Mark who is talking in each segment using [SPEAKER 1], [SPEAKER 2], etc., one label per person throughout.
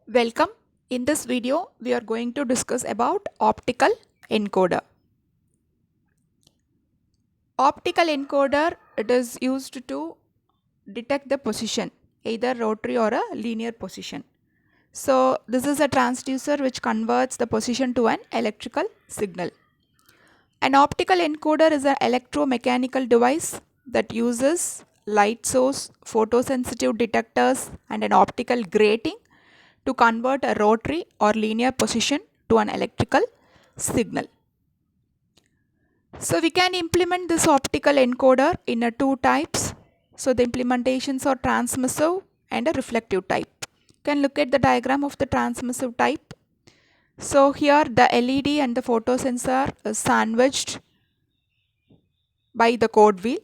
[SPEAKER 1] Welcome. In this video, we are going to discuss about optical encoder. Optical encoder, it is used to detect the position, either rotary or a linear position. So this is a transducer which converts the position to an electrical signal. An optical encoder is an electromechanical device that uses light source, photosensitive detectors and an optical grating to convert a rotary or linear position to an electrical signal. So we can implement this optical encoder in two types. So the implementations are transmissive and a reflective type. You can look at the diagram of the transmissive type. So here the LED and the photosensor is sandwiched by the code wheel.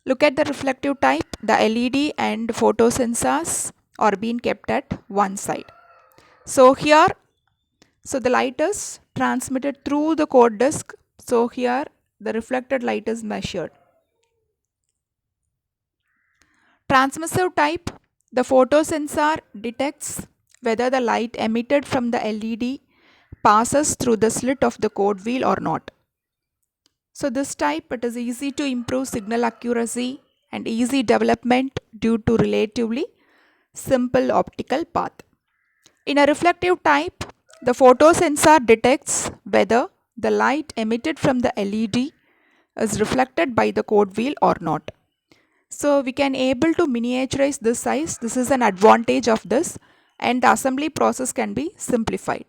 [SPEAKER 1] Look at the reflective type. The LED and photosensors are being kept at one side. So here, the light is transmitted through the code disk. So here the reflected light is measured. Transmissive type, the photosensor detects whether the light emitted from the LED passes through the slit of the code wheel or not. So this type, it is easy to improve signal accuracy and easy development due to relatively simple optical path. In a reflective type, the photosensor detects whether the light emitted from the LED is reflected by the code wheel or not. So we can able to miniaturize this size. This is an advantage of this, and the assembly process can be simplified.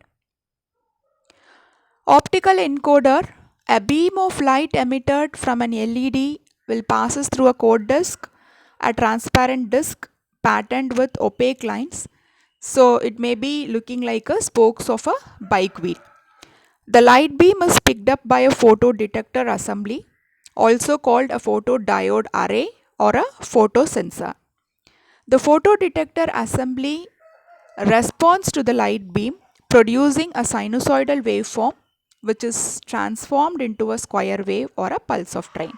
[SPEAKER 1] Optical encoder, a beam of light emitted from an LED will passes through a code disk, a transparent disk patterned with opaque lines. So it may be looking like a spokes of a bike wheel. The light beam is picked up by a photodetector assembly, also called a photodiode array or a photosensor. The photodetector assembly responds to the light beam, producing a sinusoidal waveform which is transformed into a square wave or a pulse of train.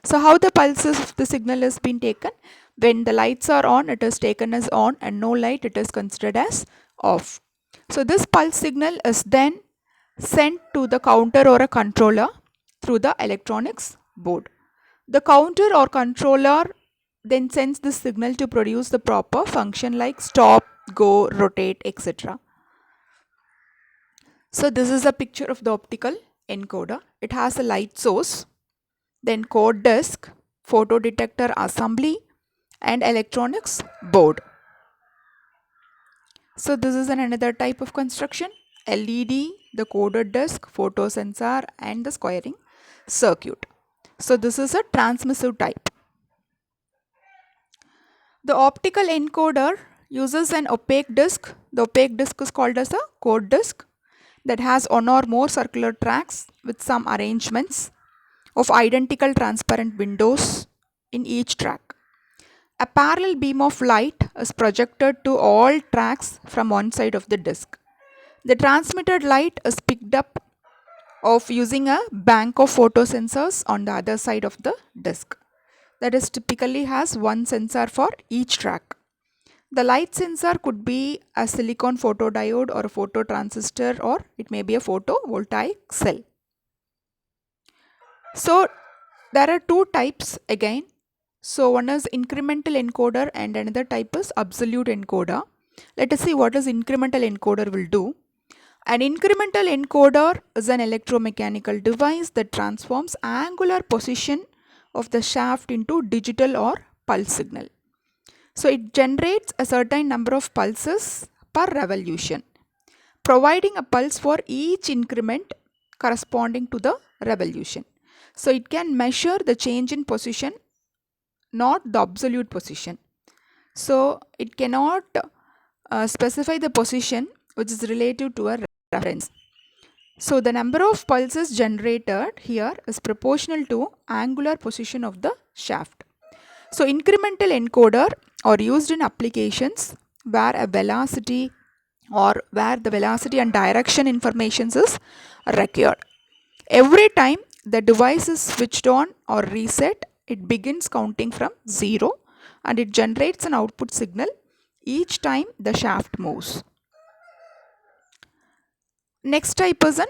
[SPEAKER 1] So how the pulses of the signal is being taken? When the lights are on, it is taken as on, and no light, it is considered as off. So this pulse signal is then sent to the counter or a controller through the electronics board. The counter or controller then sends the signal to produce the proper function like stop, go, rotate, etc. So this is a picture of the optical encoder. It has a light source, then code disk, photodetector assembly and electronics board. So this is another type of construction: LED, the coded disk, photosensor and the squaring circuit. So this is a transmissive type. The optical encoder uses an opaque disk. The opaque disk is called as a code disk that has one or more circular tracks with some arrangements of identical transparent windows in each track. A parallel beam of light is projected to all tracks from one side of the disk. The transmitted light is picked up of using a bank of photosensors on the other side of the disk. That is typically has one sensor for each track. The light sensor could be a silicon photodiode or a phototransistor, or it may be a photovoltaic cell. So there are two types again. So one is incremental encoder and another type is absolute encoder. Let us see what is incremental encoder will do. An incremental encoder is an electromechanical device that transforms angular position of the shaft into digital or pulse signal. So it generates a certain number of pulses per revolution, providing a pulse for each increment corresponding to the revolution. So it can measure the change in position, not the absolute position. So it cannot specify the position which is relative to a reference. So the number of pulses generated here is proportional to angular position of the shaft. So incremental encoder are used in applications where a velocity or where the velocity and direction information is required. Every time the device is switched on or reset, it begins counting from 0 and it generates an output signal each time the shaft moves. Next type is an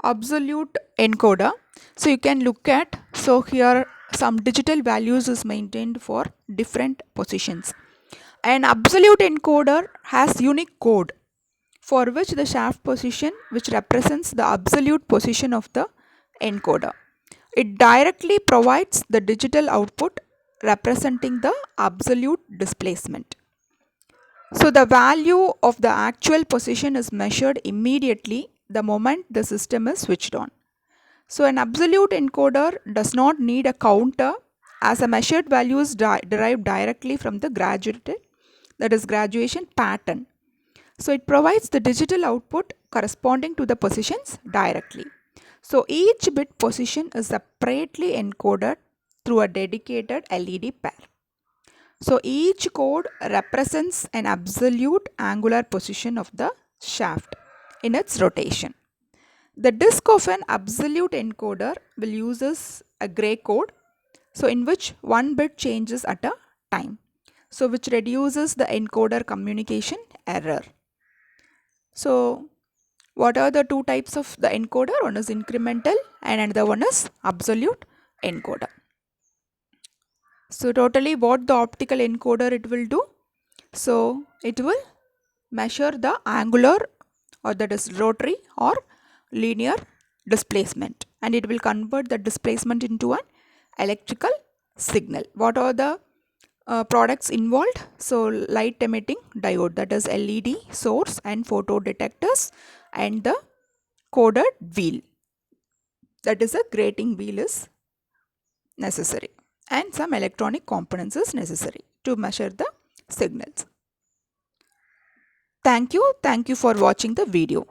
[SPEAKER 1] absolute encoder. So you can look at, so here some digital values is maintained for different positions. An absolute encoder has unique code for which the shaft position which represents the absolute position of the encoder. It directly provides the digital output representing the absolute displacement. So the value of the actual position is measured immediately the moment the system is switched on. So an absolute encoder does not need a counter as a measured value is derived directly from the graduation pattern. So it provides the digital output corresponding to the positions directly. So each bit position is separately encoded through a dedicated LED pair. So each code represents an absolute angular position of the shaft in its rotation. The disk of an absolute encoder will use a gray code, so in which one bit changes at a time, so which reduces the encoder communication error. So what are the two types of the encoder? One is incremental and another one is absolute encoder. So totally what the optical encoder it will do? So it will measure the angular, or that is rotary or linear displacement, and it will convert the displacement into an electrical signal. What are the products involved? So light emitting diode, that is LED source, and photo detectors, and the coded wheel, that is a grating wheel is necessary, and some electronic components is necessary to measure the signals. Thank you for watching the video.